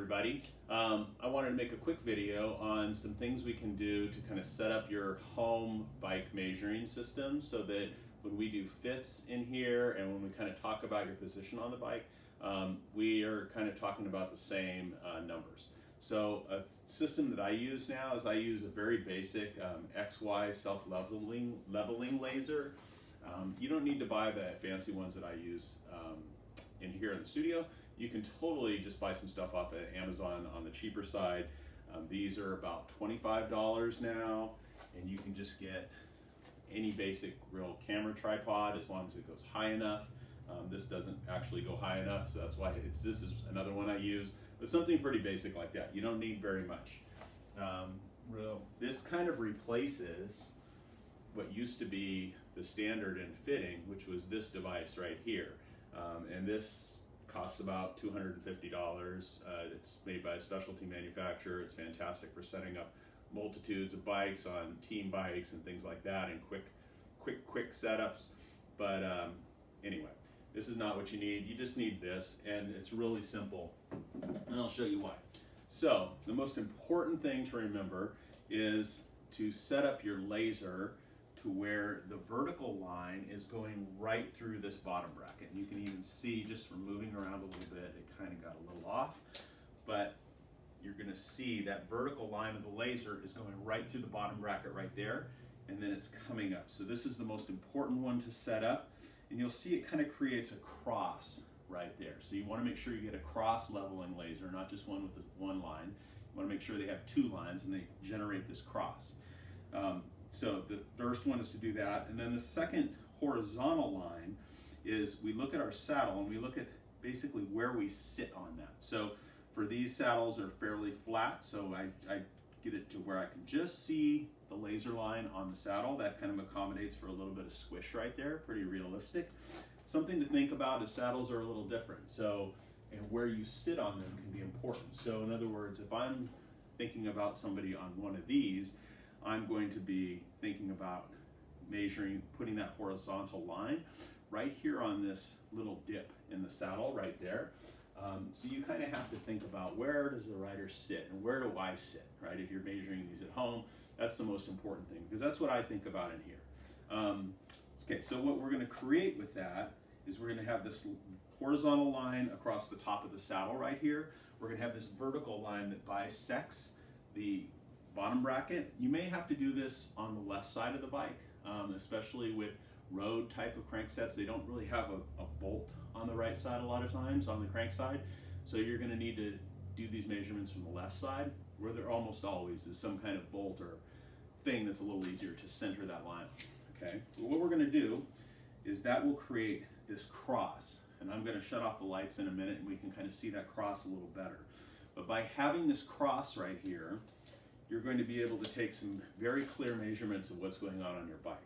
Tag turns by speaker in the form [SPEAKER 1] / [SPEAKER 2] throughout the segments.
[SPEAKER 1] everybody. I wanted to make a quick video on some things we can do to kind of set up your home bike measuring system so that when we do fits in here and when we kind of talk about your position on the bike, we are kind of talking about the same numbers. So a system that I use now is I use a very basic XY self-leveling laser. You don't need to buy the fancy ones that I use in here in the studio. You can totally just buy some stuff off of Amazon on the cheaper side. These are about $25 now, and you can just get any basic real camera tripod as long as it goes high enough. This doesn't actually go high enough, so that's why this is another one I use, but something pretty basic like that. You don't need very much. This kind of replaces what used to be the standard in fitting, which was this device right here. And this costs about $250. It's made by a specialty manufacturer. It's fantastic for setting up multitudes of bikes on team bikes and things like that, and quick setups. But anyway, this is not what you need. You just need this, and it's really simple, and I'll show you why. So the most important thing to remember is to set up your laser to where the vertical line is going right through this bottom bracket. And you can even see, just from moving around a little bit, it kind of got a little off, but you're gonna see that vertical line of the laser is going right through the bottom bracket right there, and then it's coming up. So this is the most important one to set up, and you'll see it kind of creates a cross right there. So you wanna make sure you get a cross leveling laser, not just one with the one line. You wanna make sure they have two lines and they generate this cross. So the first one is to do that, and then the second horizontal line is we look at our saddle and we look at basically where we sit on that. So for these saddles are fairly flat, so I get it to where I can just see the laser line on the saddle. That kind of accommodates for a little bit of squish right there, pretty realistic. Something to think about is saddles are a little different, so and where you sit on them can be important. So in other words, if I'm thinking about somebody on one of these, I'm going to be thinking about measuring, putting that horizontal line right here on this little dip in the saddle right there. So you kind of have to think about, where does the rider sit and where do I sit, right? If you're measuring these at home, that's the most important thing, because that's what I think about in here. Okay, so what we're going to create with that is we're going to have this horizontal line across the top of the saddle right here. We're going to have this vertical line that bisects the bottom bracket. You may have to do this on the left side of the bike, especially with road type of cranksets. They don't really have a bolt on the right side a lot of times on the crank side. So you're going to need to do these measurements from the left side, where there almost always is some kind of bolt or thing that's a little easier to center that line. Okay, well, what we're going to do is that will create this cross, and I'm going to shut off the lights in a minute and we can kind of see that cross a little better. But by having this cross right here, you're going to be able to take some very clear measurements of what's going on your bike.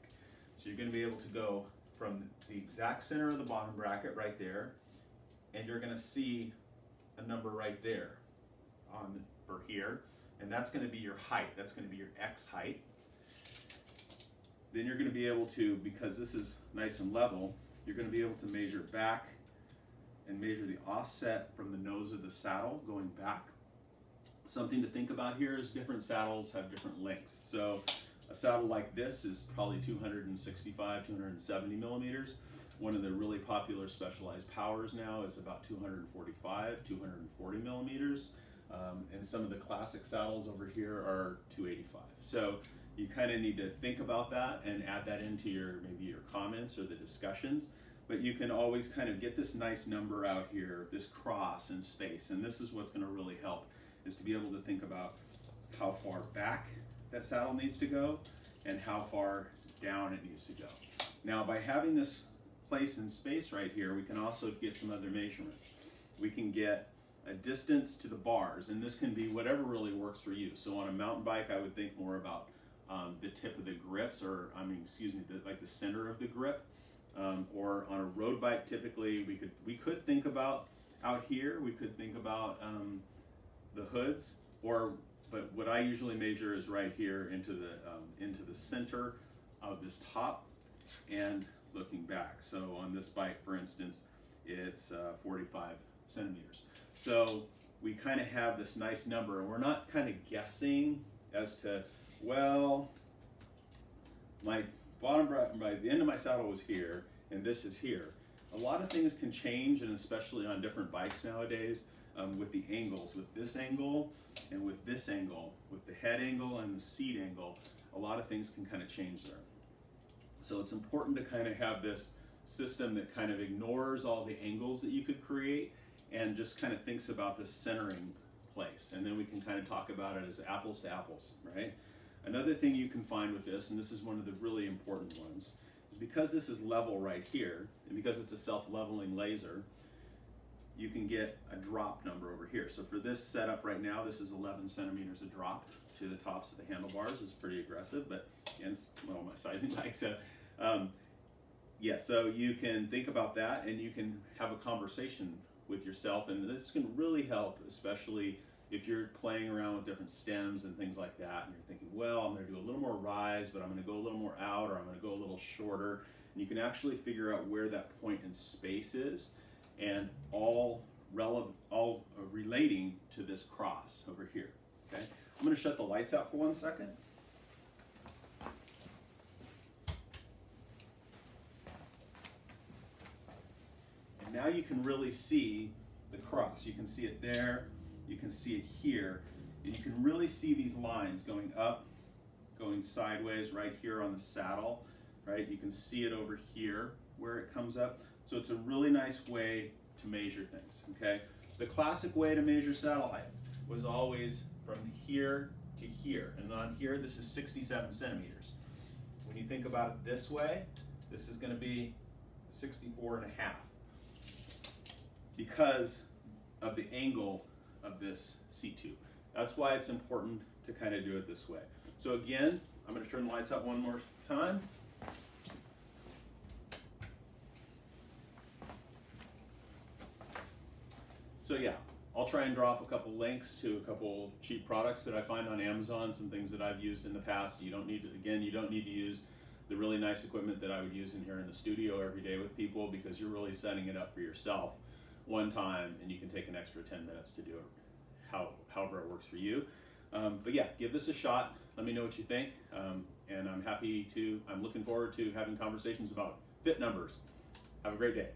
[SPEAKER 1] So you're going to be able to go from the exact center of the bottom bracket right there, and you're going to see a number right there for here, and that's going to be your height. That's going to be your X height. Then you're going to be able to, because this is nice and level, you're going to be able to measure back and measure the offset from the nose of the saddle going back. Something to think about here is different saddles have different lengths. So a saddle like this is probably 265, 270 millimeters. One of the really popular Specialized Powers now is about 245, 240 millimeters. And some of the classic saddles over here are 285. So you kind of need to think about that and add that into maybe your comments or the discussions. But you can always kind of get this nice number out here, this cross in space. And this is what's going to really help, is to be able to think about how far back that saddle needs to go and how far down it needs to go. Now, by having this place in space right here, we can also get some other measurements. We can get a distance to the bars, and this can be whatever really works for you. So on a mountain bike, I would think more about the tip of the grips, or like the center of the grip. Or on a road bike, typically we could think about out here. We could think about the hoods, but what I usually measure is right here into the center of this top and looking back. So on this bike, for instance, it's 45 centimeters. So we kind of have this nice number, and we're not kind of guessing as to, well, my the end of my saddle was here, and this is here. A lot of things can change, and especially on different bikes nowadays, with the angles, with this angle and with this angle, with the head angle and the seat angle, a lot of things can kind of change there. So it's important to kind of have this system that kind of ignores all the angles that you could create and just kind of thinks about the centering place. And then we can kind of talk about it as apples to apples, right? Another thing you can find with this, and this is one of the really important ones, is because this is level right here, and because it's a self-leveling laser, you can get a drop number over here. So for this setup right now, this is 11 centimeters of drop to the tops of the handlebars. It's pretty aggressive, but again, well, my sizing bike. So yeah, so you can think about that, and you can have a conversation with yourself, and this can really help, especially if you're playing around with different stems and things like that, and you're thinking, well, I'm going to do a little more rise, but I'm going to go a little more out, or I'm going to go a little shorter. And you can actually figure out where that point in space is, and all relating to this cross over here. Okay, I'm going to shut the lights out for 1 second. And now you can really see the cross. You can see it there, you can see it here, and you can really see these lines going up, going sideways right here on the saddle, right? You can see it over here where it comes up. So it's a really nice way to measure things, okay? The classic way to measure saddle height was always from here to here. And on here, this is 67 centimeters. When you think about it this way, this is gonna be 64 and a half because of the angle of this seat tube. That's why it's important to kind of do it this way. So again, I'm gonna turn the lights up one more time. So yeah, I'll try and drop a couple links to a couple cheap products that I find on Amazon, some things that I've used in the past. You don't need to, again, you don't need to use the really nice equipment that I would use in here in the studio every day with people, because you're really setting it up for yourself one time, and you can take an extra 10 minutes to do it however it works for you. But yeah, give this a shot. Let me know what you think. And I'm looking forward to having conversations about fit numbers. Have a great day.